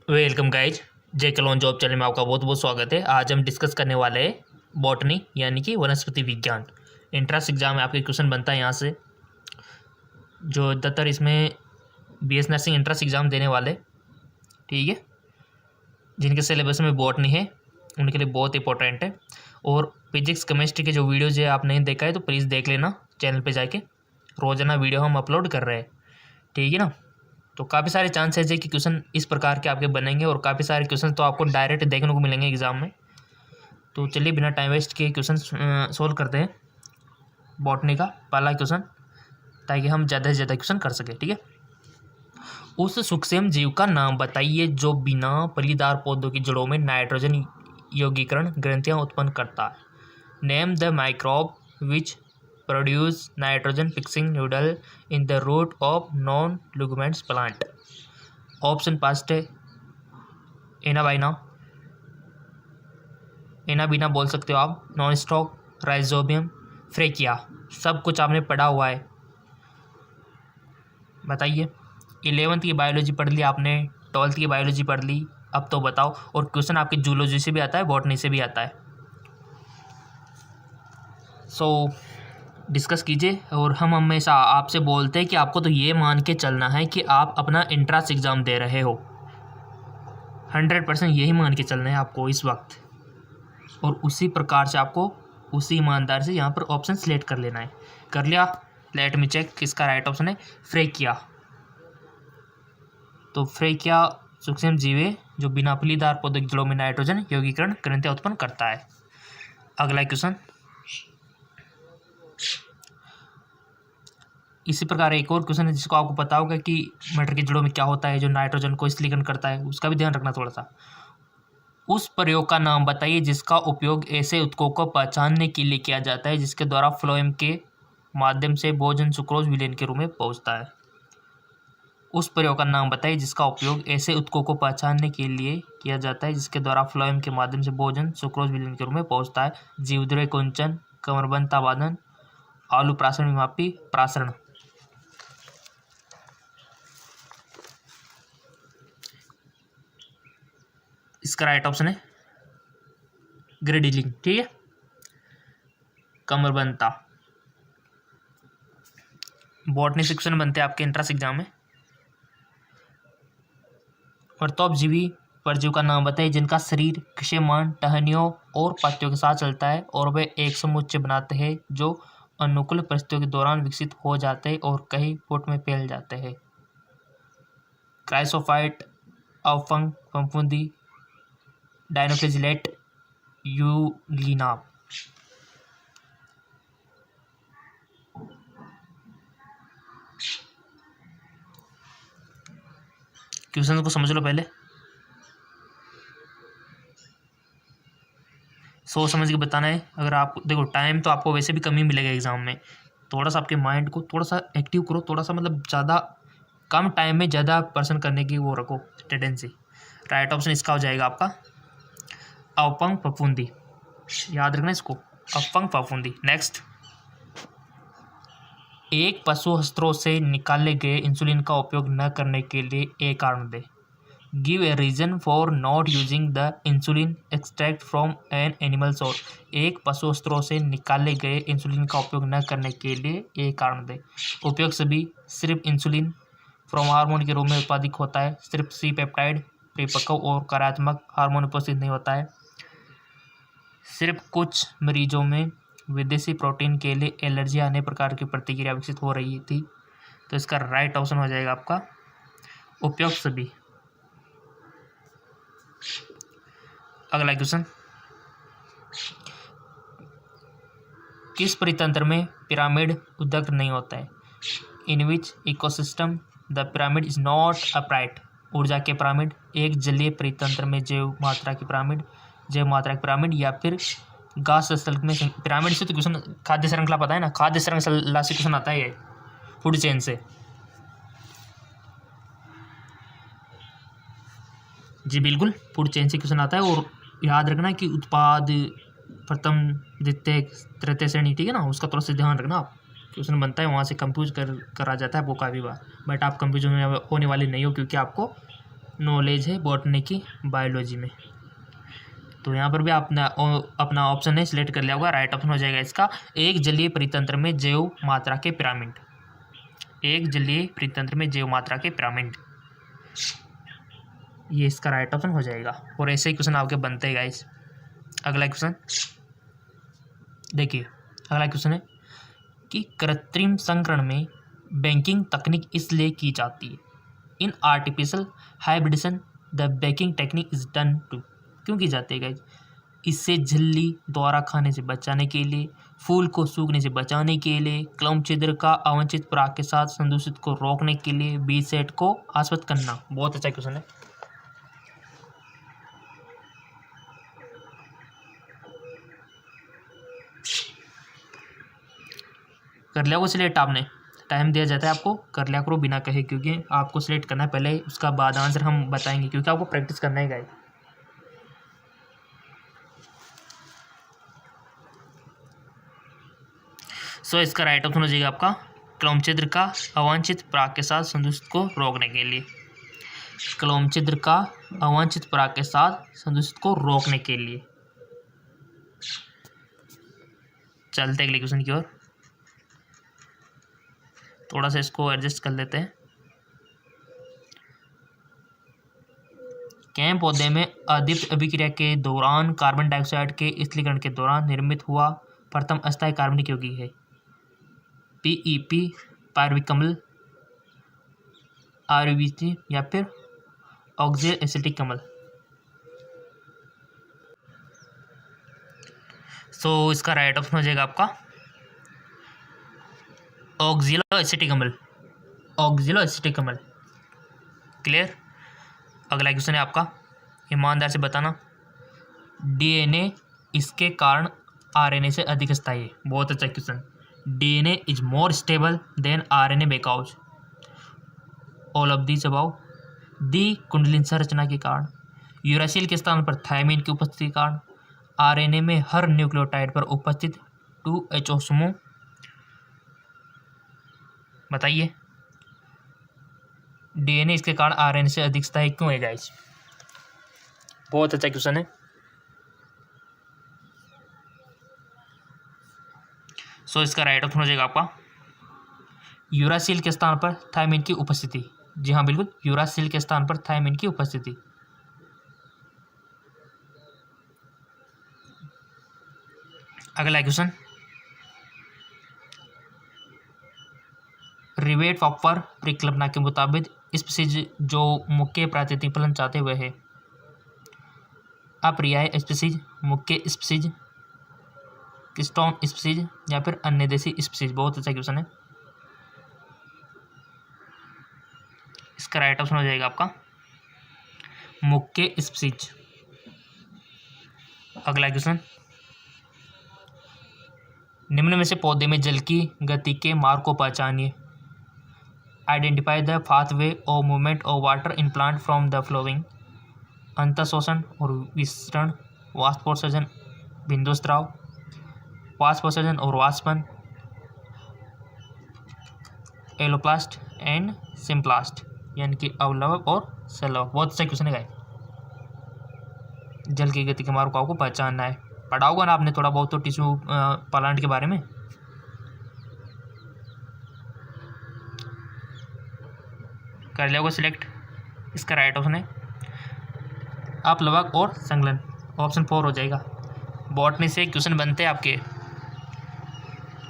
Welcome guys, जे clone job channel में आपका बहुत बहुत स्वागत है। आज हम डिस्कस करने वाले हैं बॉटनी यानी कि वनस्पति विज्ञान। एंट्रेंस एग्जाम में आपके क्वेश्चन बनता है यहाँ से, जो ज़्यादातर इसमें बीएस नर्सिंग एंट्रेंस एग्जाम देने वाले, ठीक है, जिनके सिलेबस में बॉटनी है उनके लिए बहुत इंपॉर्टेंट है। और फिजिक्स केमिस्ट्री के जो वीडियोज़ है आप नहीं देखा है तो प्लीज़ देख लेना चैनल पर जाके, रोज़ाना वीडियो हम अपलोड कर रहे हैं, ठीक है ना। तो काफ़ी सारे चांसेस है कि क्वेश्चन इस प्रकार के आपके बनेंगे और काफ़ी सारे क्वेश्चन तो आपको डायरेक्ट देखने को मिलेंगे एग्जाम में। तो चलिए बिना टाइम वेस्ट किए क्वेश्चन सोल्व करते हैं बॉटनी का पहला क्वेश्चन, ताकि हम ज़्यादा से ज़्यादा क्वेश्चन कर सकें, ठीक है। उस सूक्ष्म जीव का नाम बताइए जो बिना फलीदार पौधों की जड़ों में नाइट्रोजन यौगीकरण ग्रंथियाँ उत्पन्न करता है। Name the microbe which produce nitrogen fixing noodle in the root of non-ligaments plant। Option past है एनाबाइना, एनाबीना बोल सकते हो आप, नॉन स्टॉक, राइजोबियम, फ्रेकिया। सब कुछ आपने पढ़ा हुआ है, बताइए। 11वीं की बायोलॉजी पढ़ ली आपने, 12वीं की बायोलॉजी पढ़ ली, अब तो बताओ। और क्वेश्चन आपके जूलॉजी से भी आता है, बॉटनी से भी आता है। डिस्कस कीजिए। और हम हमेशा आपसे बोलते हैं कि आपको तो ये मान के चलना है कि आप अपना एंट्रेंस एग्ज़ाम दे रहे हो, 100% यही मान के चलना है आपको इस वक्त। और उसी प्रकार से आपको उसी ईमानदार से यहाँ पर ऑप्शन सेलेक्ट कर लेना है। कर लिया? लेट मी चेक किसका राइट ऑप्शन है, फ्रेकिया। तो फ्रेकिया सूक्ष्म जीव है जो बिना फलीदार पौधों की जड़ों में नाइट्रोजन यौगीकरण ग्रंथियाँ उत्पन्न करता है। अगला क्वेश्चन इसी प्रकार एक और क्वेश्चन है जिसको आपको पता होगा कि मटर की जड़ों में क्या होता है जो नाइट्रोजन को स्थलीकरण करता है, उसका भी ध्यान रखना थोड़ा सा। उस प्रयोग का नाम बताइए जिसका उपयोग ऐसे उत्कों को पहचानने के लिए किया जाता है जिसके द्वारा फ्लोएम के माध्यम से भोजन सुक्रोज विलेन के रूप में पहुंचता है। उस प्रयोग का नाम बताइए जिसका उपयोग ऐसे उत्कों को पहचानने के लिए किया जाता है जिसके द्वारा फ्लोएम के माध्यम से भोजन सुक्रोज विलेन के रूप में पहुंचता है। जीवद्रव्य कुंचन, कमरबंद ताबादन, आलू प्रासरण विमापी प्रासरण। इसका राइट ऑप्शन है ग्रेडिलिंग, ठीक है, कमरबंता। बॉटनी से क्वेश्चन बनते हैं आपके एंट्रेंस एग्जाम में। परतोपजीवी परजीव का नाम बताइए जिनका शरीर क्षयमान, टहनियों और पत्तियों के साथ चलता है और वे एक समुच्चय बनाते हैं जो अनुकूल परिस्थितियों के दौरान विकसित हो जाते हैं और कई फुट में फैल जाते हैं। क्राइसोफाइट, अवफंग फफूंदी, डायनोफ्लेजिलेट, यूग्लिना। क्वेश्चन को समझ लो पहले, सोच समझ के बताना है। अगर आप देखो टाइम तो आपको वैसे भी कम ही मिलेगा एग्जाम में, थोड़ा सा आपके माइंड को थोड़ा सा एक्टिव करो, थोड़ा सा मतलब ज़्यादा कम टाइम में ज़्यादा पर्सन करने की वो रखो टेंडेंसी। राइट ऑप्शन इसका हो जाएगा आपका अवफंग फफूंदी, याद रखना इसको, अवफंग फफूंदी। नेक्स्ट, एक पशु हस्त्रों से निकाले गए इंसुलिन का उपयोग न करने के लिए एक कारण दे। Give a reason for not using the insulin extract from an animal source. एक पशु हस्त्रों से निकाले गए इंसुलिन का उपयोग न करने के लिए एक कारण दे। उपयोग सभी, सिर्फ इंसुलिन फ्रॉम हार्मोन के रूप में उत्पादित होता है, सिर्फ सी पेप्टाइड परिपक्व और कार्यात्मक हार्मोन उपस्थित नहीं होता है, सिर्फ कुछ मरीजों में विदेशी प्रोटीन के लिए एलर्जी आने प्रकार की प्रतिक्रिया विकसित हो रही थी। तो इसका राइट ऑप्शन हो जाएगा आपका उपयुक्त सभी। अगला क्वेश्चन, किस परितंत्र में पिरामिड उद्गत नहीं होता है। In which ecosystem the pyramid is not upright. ऊर्जा के पिरामिड, एक जलीय परितंत्र में जैव मात्रा की पिरामिड, या फिर घास स्थल में पिरामिड। से तो क्वेश्चन खाद्य श्रृंखला पता है ना, खाद्य श्रृंखला से क्वेश्चन आता है ये, फूड चेन से। जी बिल्कुल, फूड चेन से क्वेश्चन आता है। और याद रखना कि उत्पाद प्रथम द्वितीय तृतीय श्रेणी, ठीक है ना, उसका थोड़ा सा ध्यान रखना आप। क्वेश्चन बनता है वहाँ से कंफ्यूज करा जाता है आपको काफ़ी बार, बट आप कंफ्यूजन होने वाले नहीं हो क्योंकि आपको नॉलेज है बॉटनी की बायोलॉजी में। तो यहाँ पर भी अपना अपना ऑप्शन है सिलेक्ट कर लिया होगा, राइट ऑप्शन हो जाएगा इसका एक जलीय परितंत्र में जैव मात्रा के पिरामिड। एक जलीय परितंत्र में जैव मात्रा के पिरामिड, ये इसका राइट ऑप्शन हो जाएगा। और ऐसे ही क्वेश्चन आपके बनते हैं गाइस। अगला क्वेश्चन देखिए, अगला क्वेश्चन है कि कृत्रिम संकरण में बैंकिंग तकनीक इसलिए की जाती है। In artificial hybridization the bagging technique is done to, क्यों की जाती है गाइस? इससे झिल्ली द्वारा खाने से बचाने के लिए, फूल को सूखने से बचाने के लिए, क्लम छिद्र का अवांछित पराग के साथ संदूषित को रोकने के लिए, बीज सेट को आश्वस्त करना। बहुत अच्छा क्वेश्चन है। कर लिया वो सिलेक्ट आपने, टाइम दिया जाता है आपको, कर लिया करो बिना कहे, क्योंकि आपको सिलेक्ट करना है पहले, उसका बाद आंसर हम बताएंगे, क्योंकि आपको प्रैक्टिस करना है गाइस। सो इसका राइट ऑप्शन हो जाएगा आपका क्लोम छिद्र का अवांछित पराग के साथ संदूषित को रोकने के लिए। क्लोम छिद्र का अवांछित पराग के साथ संदूषित को रोकने के लिए। चलते अगले क्वेश्चन की ओर, थोड़ा सा इसको एडजस्ट कर लेते हैं। कैम पौधे में अदीप्त अभिक्रिया के दौरान कार्बन डाइऑक्साइड के स्थलीकरण के दौरान निर्मित हुआ प्रथम अस्थायी कार्बनिक यौगिक है। PEP, पायरविक RVC या फिर ऑक्सियल एसिटिक अम्ल। सो इसका राइट ऑप्शन हो जाएगा आपका ऑक्सिलो एसिटिक अम्ल। ऑक्सिलो एसिटिक अम्ल, क्लियर। अगला क्वेश्चन है आपका, ईमानदार से बताना। DNA इसके कारण RNA से अधिक स्थायी है। बहुत अच्छा question. DNA is more stable than RNA because all of these about. दी कुंडलिन संरचना के कारण, यूरासिल के स्थान पर थायमिन की उपस्थिति के कारण, RNA में हर न्यूक्लियोटाइड पर उपस्थित 2HO समूह। बताइए DNA इसके कारण RNA से अधिक स्थायी क्यों है गाइस? बहुत अच्छा क्वेश्चन है। सो इसका राइट ऑप्शन हो जाएगा आपका यूरासिल के स्थान पर थायमिन की उपस्थिति। जी हाँ बिल्कुल, यूरासिल के स्थान पर थायमिन की उपस्थिति। अगला क्वेश्चन, रिवेट पॉपर परिकल्पना के मुताबिक स्पीसीज जो मुख्य प्राकृतिक फलन चाहते हुए है। अपर्याय स्पीसीज, मुख्य स्पीसीज, किस्टोन स्पीसीज या फिर अन्य देशी स्पीसीज। बहुत अच्छा क्वेश्चन है। इसका राइट ऑप्शन हो जाएगा आपका मुख्य स्पीसीज। अगला क्वेश्चन, निम्न में से पौधे में जल की गति के मार्ग को पहचानिए। आइडेंटिफाई द पाथवे और movement of water in plant from the following. अंतःशोषण और विसरण, वाष्पोत्सर्जन, बिंदुस्राव, वाष्पोत्सर्जन और वाष्पन, एलोप्लास्ट एंड सिम्प्लास्ट, यानी कि अवलवक और सलवक। बहुत अच्छा क्वेश्चन है गाइस। जल की गति के मार्ग को आपको पहचानना है। पढ़ा होगा ना आपने थोड़ा बहुत तो टिश्यू प्लांट के बारे में। कर लिया होगा सिलेक्ट। इसका राइट ऑप्शन है अपलवक और संलग्न, ऑप्शन 4 हो जाएगा। बॉटनी से क्वेश्चन बनते हैं आपके,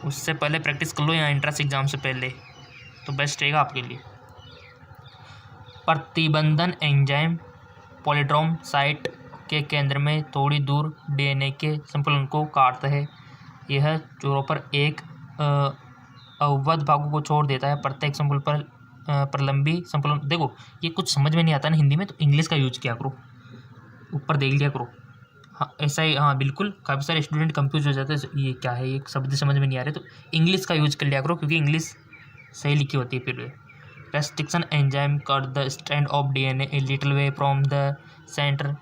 उससे पहले प्रैक्टिस कर लो यहाँ एंट्रेंस एग्जाम से पहले, तो बेस्ट रहेगा आपके लिए। प्रतिबंधन एंजाइम पॉलीड्रोम साइट के केंद्र में थोड़ी दूर DNA के संकुलन को काटता है। यह छोरों पर एक अवबद्ध भागों को छोड़ देता है। प्रत्येक संकुल पर प्रलंबी संकुलन। देखो ये कुछ समझ में नहीं आता ना हिंदी में, तो इंग्लिश का यूज किया करो, ऊपर देख लिया करो। हाँ ऐसा ही, हाँ बिल्कुल, काफ़ी सारे स्टूडेंट कंफ्यूज हो जाते हैं, ये क्या है, ये शब्द समझ में नहीं आ रहे, तो इंग्लिश का यूज कर लिया करो, क्योंकि इंग्लिश सही लिखी होती है। फिर restriction enzyme cut the strand of DNA a little way from the centre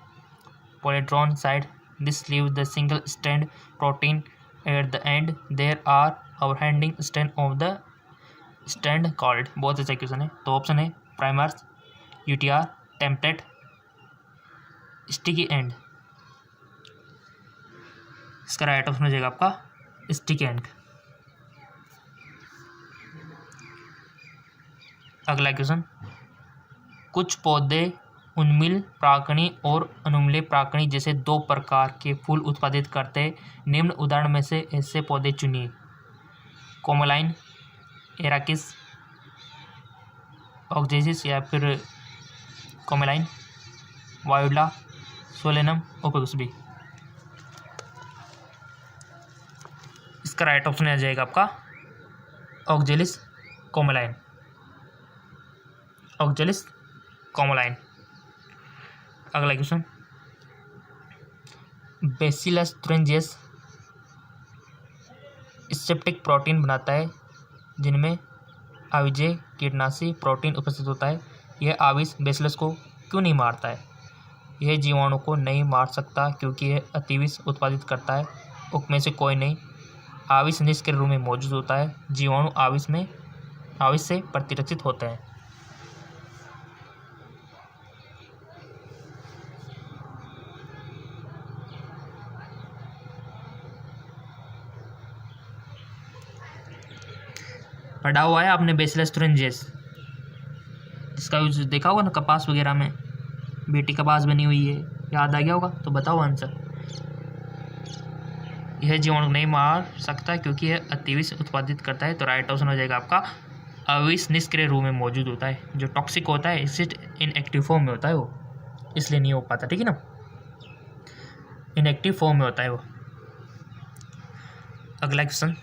palindrome side. This leave the single strand protein at the end. There are overhanging strand of the strand called. बहुत अच्छा question है। तो option है primers, UTR, template, sticky end. इसका right option हो जाएगा आपका sticky and. अगला क्वेश्चन, कुछ पौधे उन्मिल प्राकणी और अनुमिल प्राकणी जैसे दो प्रकार के फूल उत्पादित करते हैं। निम्न उदाहरण में से ऐसे पौधे चुनिए। कोमोलाइन, एराकिस, ऑक्जेसिस या फिर कोमोलाइन, वायोला, सोलेनम, ओपेगुसबी। इसका राइट ऑप्शन आ जाएगा आपका ऑक्जेलिस कोमोलाइन। ऑक्जेलिस कोमोलाइन। अगला क्वेश्चन, बेसिलस तुरंजियस सेप्टिक प्रोटीन बनाता है जिनमें आविजेय कीटनाशी प्रोटीन उपस्थित होता है। यह आविष बेसिलस को क्यों नहीं मारता है? यह जीवाणु को नहीं मार सकता क्योंकि यह अतिविष उत्पादित करता है। उनमें से कोई नहीं। आविष निष्क्रिय रूप में मौजूद होता है। जीवाणु आविष से प्रतिरक्षित होते हैं। पढ़ा हुआ है आपने बेसिलस तुरंजियस, जिसका यूज देखा होगा ना कपास वगैरह में, बेटी कपास बनी हुई है, याद आ गया होगा? तो बताओ आंसर। यह जीवाणु नहीं मार सकता क्योंकि यह अतिविष उत्पादित करता है। तो राइट ऑप्शन हो जाएगा आपका अविष निष्क्रिय रूप में मौजूद होता है। जो टॉक्सिक होता है इसिट इनएक्टिव फॉर्म में होता है वो, इसलिए नहीं हो पाता। ठीक है ना, इनएक्टिव फॉर्म में होता है वो। अगला क्वेश्चन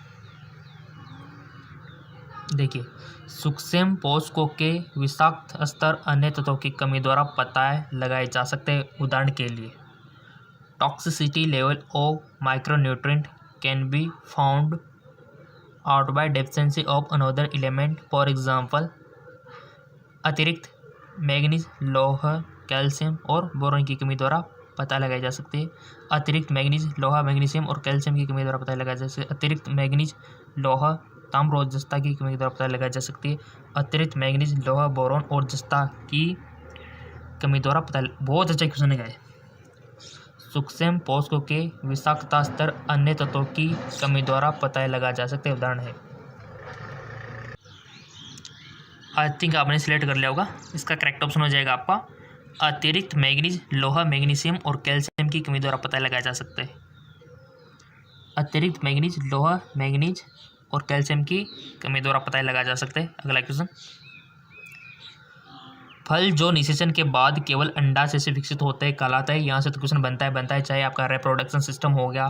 देखिए, सूक्ष्म पोषकों के विषाक्त स्तर अन्य तत्वों की कमी द्वारा पता लगाए जा सकते हैं। उदाहरण के लिए, toxicity level of micronutrient can be found out by deficiency of another element. For example, अतिरिक्त मैग्नीज, लौह, कैल्शियम और बोरॉन की कमी द्वारा पता लगाई जा सकती है। अतिरिक्त मैग्नीज, लोहा, मैग्नीशियम और कैल्शियम की कमी द्वारा पता लगाया जा सकता है। अतिरिक्त मैग्नीज, लोहा, ताम्र और जस्ता की कमी द्वारा पता लगाया जा सकती है। अतिरिक्त मैग्नीज, लोहा, बोरॉन और जस्ता की कमी द्वारा पता। बहुत अच्छा क्वेश्चन है। सूक्ष्म पोषकों के विषाक्तता स्तर अन्य तत्वों की कमी द्वारा पता लगाया जा सकते उदाहरण है। आई थिंक आपने सिलेक्ट कर लिया होगा। इसका करेक्ट ऑप्शन हो जाएगा आपका अतिरिक्त मैग्नीज, लोहा, मैग्नीशियम और कैल्शियम की कमी द्वारा पता लगाया जा सकता है। अतिरिक्त मैग्नीज, लोहा, मैग्नीज और कैल्शियम की कमी द्वारा पता लगाया जा सकता है। अगला क्वेश्चन, फल जो निषेचन के बाद केवल अंडाशय से विकसित होते हैं कहलाता है। यहाँ से तो क्वेश्चन बनता है चाहे आपका रिप्रोडक्शन सिस्टम हो गया,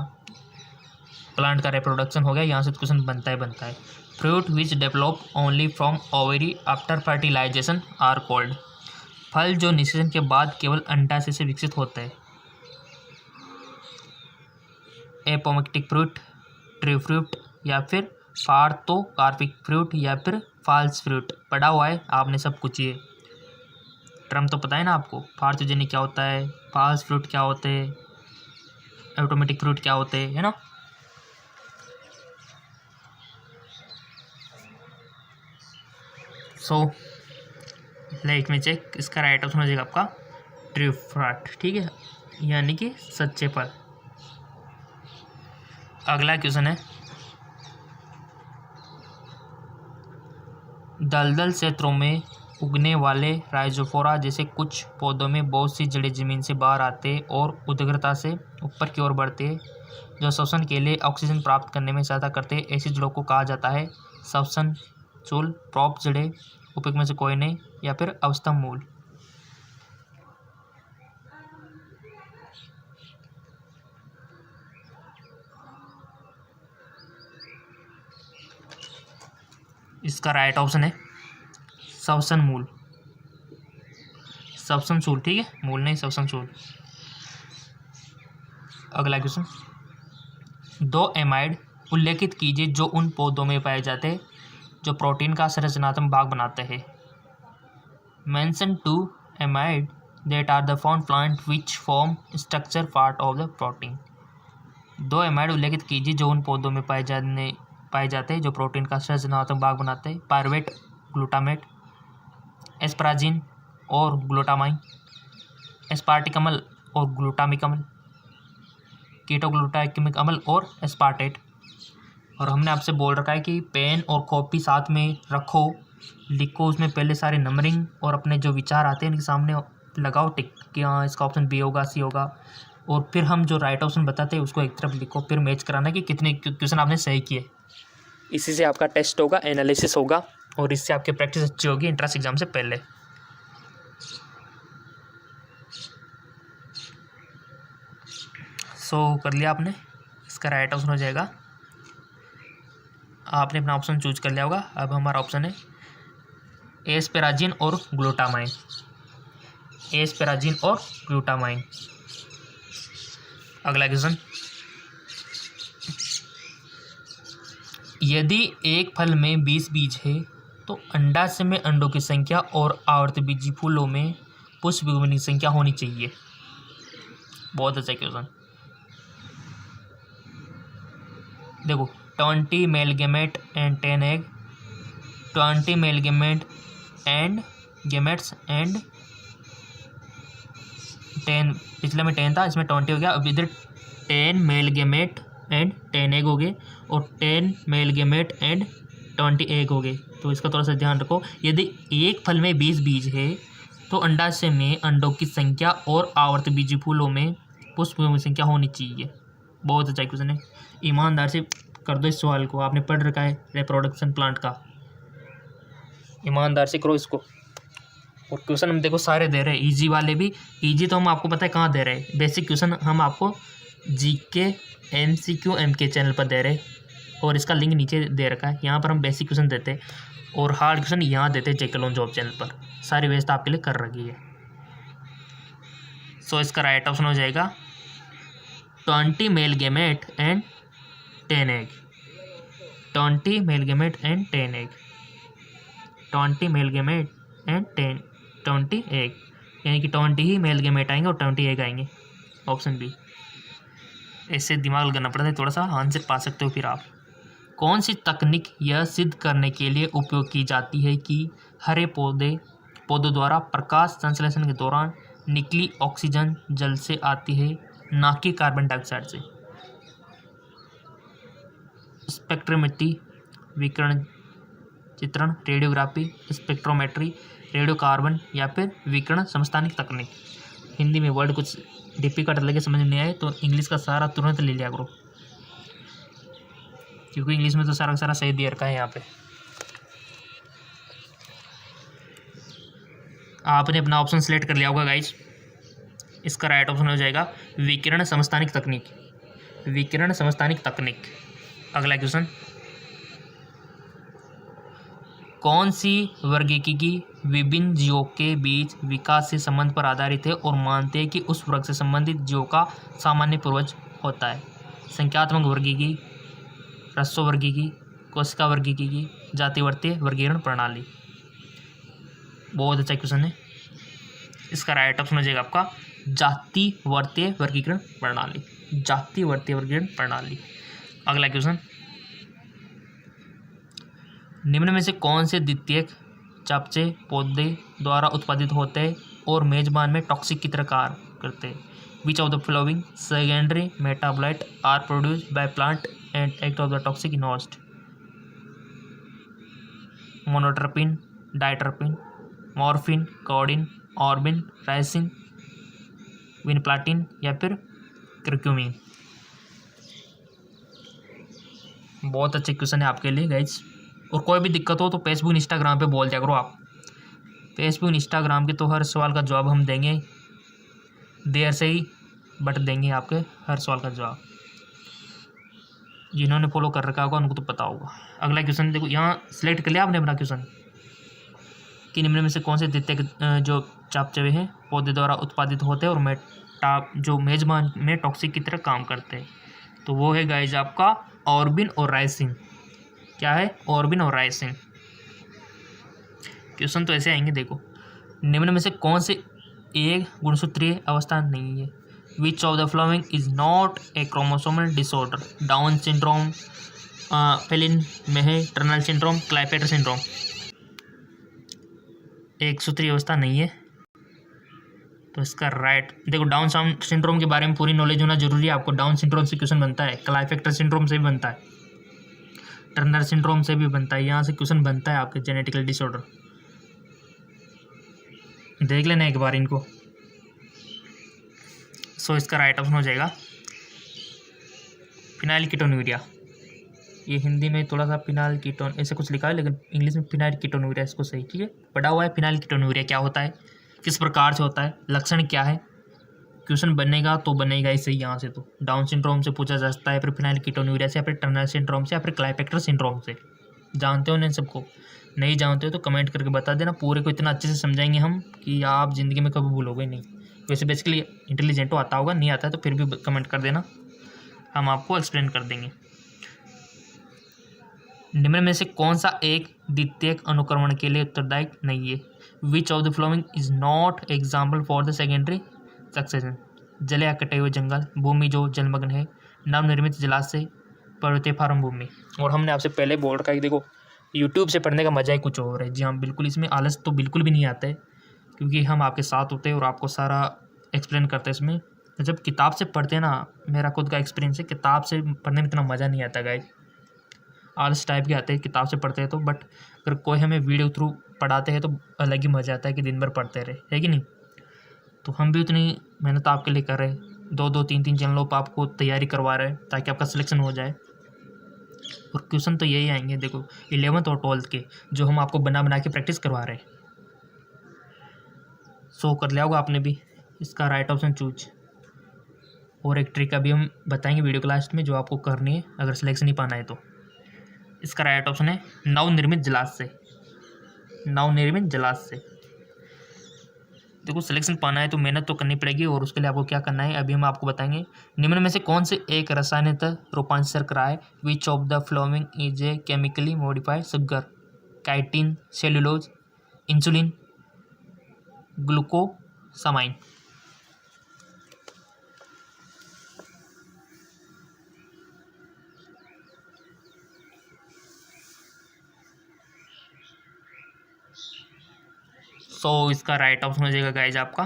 प्लांट का रिप्रोडक्शन हो गया, यहाँ से तो क्वेश्चन बनता है। Fruit which develop only from ovary after fertilization are called. फल जो निषेचन के बाद केवल अंडाशय से विकसित होते हैं। एपोमेक्टिक फ्रूट, ट्री फ्रूट या फिर पार्थोकार्पिक फ्रूट या फिर फॉल्स फ्रूट। पढ़ा हुआ है आपने सब कुछ, ये टर्म तो पता है ना आपको। पार्थोजेनिक क्या होता है, फॉल्स फ्रूट क्या होते हैं, ऑटोमेटिक फ्रूट क्या होते हैं, है ना। सो लाइक में चेक, इसका राइट ऑप्शन हो जाएगा आपका ट्रू फ्रूट। ठीक है, यानी कि सच्चे फल। अगला क्वेश्चन है, दलदल क्षेत्रों में उगने वाले राइजोफोरा जैसे कुछ पौधों में बहुत सी जड़ें जमीन से बाहर आते हैं और उदग्रता से ऊपर की ओर बढ़ते हैं, जो श्वसन के लिए ऑक्सीजन प्राप्त करने में सहायता करते हैं। ऐसी जड़ों को कहा जाता है श्वसन चूल, प्रॉप जड़ें, उपयुक्त में से कोई नहीं, या फिर अवस्तंभ मूल। इसका राइट ऑप्शन है श्वसन मूल, श्वसन चूल। ठीक है, मूल नहीं, श्वसन चूल। अगला क्वेश्चन, दो एमाइड उल्लेखित कीजिए जो उन पौधों में पाए जाते हैं जो प्रोटीन का संरचनात्मक भाग बनाते हैं। Mention 2 amide that are the found plant which form structure part of the protein. दो एमाइड उल्लेखित कीजिए जो उन पौधों में पाए जाते हैं जो प्रोटीन का संरचनात्मक भाग बनाते हैं। पायरुवेट, ग्लूटामेट, एस्पराजिन, और ग्लूटामाइन, एस्पार्टिक अम्ल और ग्लूटामिक अम्ल, कीटोग्लूटामिक अम्ल और एस्पार्टेट। और हमने आपसे बोल रखा है कि पेन और कॉपी साथ में रखो, लिखो उसमें पहले सारे नंबरिंग और अपने जो विचार आते हैं इनके सामने लगाओ टिक कि हाँ इसका ऑप्शन बी होगा, सी होगा, और फिर हम जो राइट ऑप्शन बताते हैं उसको एक तरफ लिखो, फिर मैच कराना कि कितने क्वेश्चन आपने सही किए। इसी से आपका टेस्ट होगा, एनालिसिस होगा, और इससे आपकी प्रैक्टिस अच्छी होगी एंट्रेंस एग्जाम से पहले। सो कर लिया आपने, इसका राइट ऑप्शन हो जाएगा, आपने अपना ऑप्शन चूज कर लिया होगा। अब हमारा ऑप्शन है एस्पेराजिन और ग्लूटामाइन, एस्पेराजिन और ग्लूटामाइन। अगला क्वेश्चन, यदि एक फल में 20 बीज है तो अंडाशय में अंडों की संख्या और आवर्तबीजी फूलों में पुष्प युग्मों की संख्या होनी चाहिए। बहुत अच्छा क्वेश्चन। देखो 20 male gamete and 10 egg, 20 male gamete and gametes and 10, पिछले में 10 था, इसमें 20 हो गया। अब इधर 10 मेल गेमेट एंड 10 एग हो गए और 10 मेल गेमेट एंड 20 एग हो गए। तो इसका थोड़ा सा ध्यान रखो, यदि एक फल में 20 बीज है तो अंडाशय में अंडों की संख्या और आवर्तबीजी फूलों में पुष्पों की संख्या होनी चाहिए। बहुत अच्छा क्वेश्चन है, ईमानदार से कर दो इस सवाल को, आपने पढ़ रखा है रिप्रोडक्शन प्लांट का, ईमानदार से करो इसको। और क्वेश्चन हम देखो सारे दे रहे हैं, इजी वाले भी, इजी तो हम आपको पता है कहाँ दे रहे हैं, बेसिक क्वेश्चन हम आपको जीके MCQ MK चैनल पर दे रहे हैं, और इसका लिंक नीचे दे रखा है, यहाँ पर हम बेसिक क्वेश्चन देते हैं और हार्ड क्वेश्चन यहाँ देते हैं जेके लोन जॉब चैनल पर, सारी व्यवस्था आपके लिए कर रखी है। सो इसका राइट ऑप्शन हो जाएगा 20 male gamete and 10 egg, 20 male gamete and 10 egg, 20 male gamete and 20 egg, यानी कि 20 ही मेल गेमेट आएंगे और 20 एग आएंगे, ऑप्शन बी। ऐसे दिमाग लगाना पड़ता है थोड़ा सा, आंसर पा सकते हो फिर आप। कौन सी तकनीक यह सिद्ध करने के लिए उपयोग की जाती है कि हरे पौधों द्वारा प्रकाश संश्लेषण के दौरान निकली ऑक्सीजन जल से आती है, ना कि कार्बन डाइऑक्साइड से? स्पेक्ट्रोमेट्री, विकिरण चित्रण, रेडियोग्राफी, स्पेक्ट्रोमेट्री, रेडियो कार्बन, या फिर विकिरण समस्थानिक तकनीक। हिंदी में वर्ड कुछ डिफिकल्ट लगे, समझ नहीं आए तो इंग्लिश का सारा तुरंत ले लिया करो, क्योंकि इंग्लिश में तो सारा का सारा सही दे रखा है। यहाँ पे आपने अपना ऑप्शन सेलेक्ट कर लिया होगा गाइस, इसका राइट ऑप्शन हो जाएगा विकिरण समस्थानिक तकनीक, विकिरण समस्थानिक तकनीक। अगला क्वेश्चन, कौन सी वर्गीकी विभिन्न जीवों के बीच विकास से संबंध पर आधारित है और मानते हैं कि उस वर्ग से संबंधित जीवों का सामान्य पूर्वज होता है? संख्यात्मक वर्गीकी, रस्सो वर्गीकी, कोशिका वर्गीकी, जातिवर्तीय वर्गीकरण प्रणाली। बहुत अच्छा क्वेश्चन है, इसका राइट ऑप्शन हो जाएगा आपका जातिवर्तीय वर्गीकरण प्रणाली, जातिवर्तीय वर्गीकरण प्रणाली। अगला क्वेश्चन, निम्न में से कौन से द्वितीयक चयापचय पौधे द्वारा उत्पादित होते हैं और मेजबान में टॉक्सिक की तरह कार्य करते हैं? Which of the following secondary metabolite are produced by plant and act of the toxic in host? Monoterpene, diterpene, morphine, codeine, ऑर्बिन, राइसिन, विनप्लाटिन, या फिर कर्क्यूमिन। बहुत अच्छे क्वेश्चन है आपके लिए गाइज, और कोई भी दिक्कत हो तो फेसबुक इंस्टाग्राम पे बोल दिया करो आप, फेसबुक इंस्टाग्राम के तो हर सवाल का जवाब हम देंगे, देर से ही बट देंगे आपके हर सवाल का जवाब। जिन्होंने फॉलो कर रखा होगा उनको तो पता होगा। अगला क्वेश्चन देखो, यहाँ सिलेक्ट कर लिया आपने अपना क्वेश्चन कि निम्न में से कौन से द्वितीयक जो चयापचय हैं पौधे द्वारा उत्पादित होते हैं और जो मेजबान में टॉक्सिक की तरह काम करते हैं? तो वो है गाइज आपका ऑर्बिन और राइसिन। क्या है? ऑर्बिन और राइसिन। क्वेश्चन तो ऐसे आएंगे, देखो निम्न में से कौन से एक गुणसूत्रीय अवस्था नहीं है? Which of the following is not a chromosomal disorder? Down syndrome, फेलिन मेहे टर्नल सिंड्रोम, क्लाइपेटर सिंड्रोम। एक सूत्रीय अवस्था नहीं है। तो इसका राइट, देखो डाउन सिंड्रोम के बारे में पूरी नॉलेज होना जरूरी है आपको। डाउन सिंड्रोम से क्वेश्चन बनता है, क्लाइफेक्टर सिंड्रोम से भी बनता है, टर्नर सिंड्रोम से भी बनता है, यहाँ से क्वेश्चन बनता है आपके जेनेटिकल डिसऑर्डर। देख लेना एक बार इनको। सो इसका राइट ऑप्शन हो जाएगा फिनाइलकीटोन्यूरिया। ये हिंदी में थोड़ा सा फिनाइलकीटोन ऐसे कुछ लिखा है, लेकिन इंग्लिश में फिनाइलकीटोन्यूरिया इसको सही, ठीक है। पढ़ा हुआ है फिनाइलकीटोन्यूरिया क्या होता है, किस प्रकार से होता है, लक्षण क्या है। क्वेश्चन बनेगा तो बनेगा ही सही यहाँ से। तो डाउन सिंड्रोम से पूछा जा सकता है, फिर फिनाइलकीटोन्यूरिया से, या फिर टर्नर सिंड्रोम से, या फिर क्लाइफेक्टर सिंड्रोम से। जानते हो ना इन सबको? नहीं जानते हो तो कमेंट करके बता देना। पूरे को इतना अच्छे से समझाएंगे हम कि आप ज़िंदगी में कभी भूलोगे नहीं। वैसे बेसिकली इंटेलिजेंट हो, आता होगा, नहीं आता है तो फिर भी कमेंट कर देना, हम आपको एक्सप्लेन कर देंगे। निम्न में से कौन सा एक द्वितीयक अनुक्रमण के लिए उत्तरदायी नहीं है? Which of the following is not example for the secondary succession? जले या कटे हुए जंगल, भूमि जो जलमग्न है, नवनिर्मित जलाशय, पर्वतीय फार्म भूमि। और हमने आपसे पहले बोल रखा है कि देखो यूट्यूब से पढ़ने का मजा ही कुछ और है। जी हाँ बिल्कुल, इसमें आलस तो बिल्कुल भी नहीं आता है, क्योंकि हम आपके साथ होते हैं और आपको सारा एक्सप्लेन करते हैं। इसमें जब किताब से पढ़ते हैं ना, मेरा खुद का एक्सपीरियंस है, किताब से पढ़ने में इतना मज़ा नहीं आता गाइस, आलस टाइप के आते हैं किताब से पढ़ते हैं तो। बट अगर कोई हमें वीडियो थ्रू पढ़ाते हैं तो अलग ही मज़ा आता है कि दिन भर पढ़ते रहे, है कि नहीं। तो हम भी उतनी मेहनत आपके लिए कर रहे हैं, 2-2, 3-3 चैनलों पर आपको तैयारी करवा रहे हैं ताकि आपका सिलेक्शन हो जाए। और क्वेश्चन तो यही आएंगे देखो 11th और 12th के, जो हम आपको बना बना के प्रैक्टिस करवा रहे हैं। सो कर लिया होगा आपने भी। इसका राइट ऑप्शन चूज। और एक ट्रिक अभी हम बताएंगे वीडियो क्लास में जो आपको करनी है अगर सिलेक्शन नहीं पाना है तो। इसका राइट ऑप्शन है नवनिर्मित जलाशय। नवनिर्मित जलाशय। देखो सिलेक्शन पाना है तो मेहनत तो करनी पड़ेगी, और उसके लिए आपको क्या करना है अभी हम आपको बताएंगे। निम्न में से कौन से एक रसायनतः रूपांतर कराए? Which of the following is a chemically modified sugar? Chitin, cellulose, insulin, glucosamine. So इसका राइट ऑप्शन हो जाएगा गाइज आपका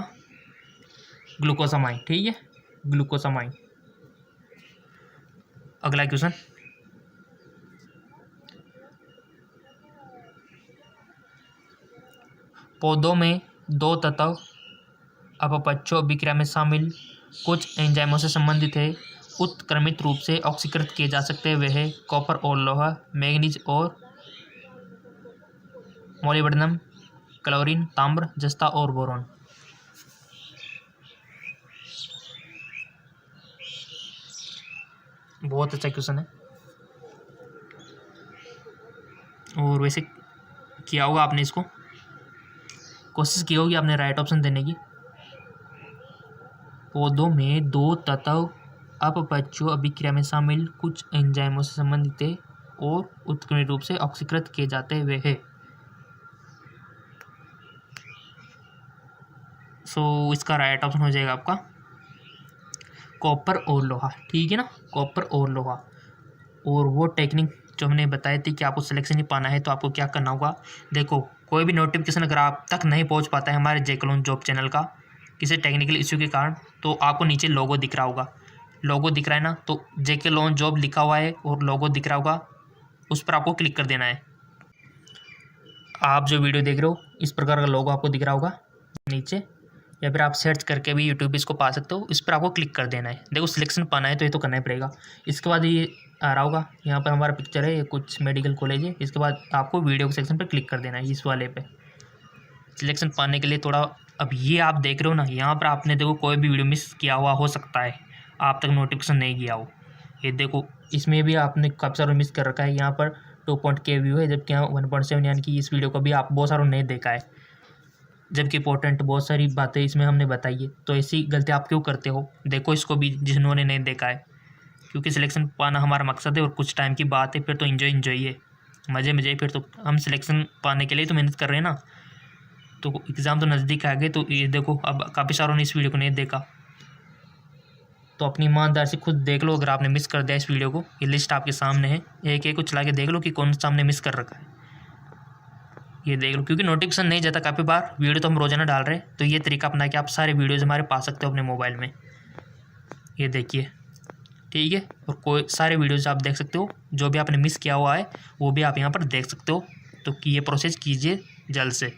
ग्लूकोसामाइन, ठीक है, ग्लूकोसामाइन। अगला क्वेश्चन, पौधों में दो तत्व अपपक्षो अभिक्रिया में शामिल कुछ एंजाइमों से संबंधित है, उत्क्रमित रूप से ऑक्सीकृत किए जा सकते हैं। वे है कॉपर और लोहा, मैग्नीज और मोलिब्डेनम, क्लोरीन, ताम्र, जस्ता और बोरॉन। बहुत अच्छा क्वेश्चन है, और वैसे किया होगा आपने, इसको कोशिश की होगी आपने राइट ऑप्शन देने की। पौधों में दो तत्व अपपक्षो अभिक्रिया में शामिल कुछ एंजाइमों से संबंधित है और उत्क्रमित रूप से ऑक्सीकृत किए जाते हुए है। सो इसका राइट ऑप्शन हो जाएगा आपका कॉपर और लोहा, ठीक है ना, कॉपर और लोहा। और वो टेक्निक जो हमने बताई थी कि आपको सिलेक्शन ही पाना है तो आपको क्या करना होगा। देखो कोई भी नोटिफिकेशन अगर आप तक नहीं पहुंच पाता है हमारे जेके जॉब चैनल का किसी टेक्निकल इश्यू के कारण, तो आपको नीचे लोगो दिख रहा होगा, लोगो दिख रहा है ना, तो जेके जॉब लिखा हुआ है और लोगो दिख रहा होगा, उस पर आपको क्लिक कर देना है। आप जो वीडियो देख रहे हो इस प्रकार का लोगो आपको दिख रहा होगा नीचे, या फिर आप सर्च करके भी यूट्यूब पे इसको पा सकते हो, इस पर आपको क्लिक कर देना है। देखो सिलेक्शन पाना है तो ये तो करना ही पड़ेगा। इसके बाद ये आ रहा होगा, यहाँ पर हमारा पिक्चर है, ये कुछ मेडिकल कॉलेज है। इसके बाद आपको वीडियो के सेक्शन पर क्लिक कर देना है, इस वाले पे सिलेक्शन पाने के लिए थोड़ा। अब ये आप देख रहे हो ना, यहाँ पर आपने देखो कोई भी वीडियो मिस किया हुआ हो सकता है, आप तक नोटिफिकेशन नहीं गया हो। ये देखो इसमें भी आपने काफ़ी सारा मिस कर रखा है। यहाँ पर 2.k व्यू है, जबकि यहाँ 1.7, यानी कि इस वीडियो को भी आप बहुत सारों नहीं देखा है, जबकि इंपॉर्टेंट बहुत सारी बातें इसमें हमने बताई है। तो ऐसी गलती आप क्यों करते हो? देखो इसको भी जिन्होंने नहीं देखा है, क्योंकि सिलेक्शन पाना हमारा मकसद है और कुछ टाइम की बात है, फिर तो इन्जॉय है, मज़े फिर तो हम सिलेक्शन पाने के लिए तो मेहनत कर रहे हैं ना। तो एग्ज़ाम तो नज़दीक आ गए, तो ये देखो अब काफ़ी सारों ने इस वीडियो को नहीं देखा, तो अपनी ईमानदारी से खुद देख लो। अगर आपने मिस कर दिया इस वीडियो को, ये लिस्ट आपके सामने है, एक एक को चला के देख लो कि कौन सा हमने मिस कर रखा है। ये देख लो, क्योंकि नोटिफिकेशन नहीं जाता काफ़ी बार, वीडियो तो हम रोजाना डाल रहे हैं, तो ये तरीका अपना के आप सारे वीडियोज़ हमारे पा सकते हो अपने मोबाइल में। ये देखिए, ठीक है। और कोई सारे वीडियोज़ आप देख सकते हो, जो भी आपने मिस किया हुआ है वो भी आप यहाँ पर देख सकते हो। तो कि ये प्रोसेस कीजिए जल्द से।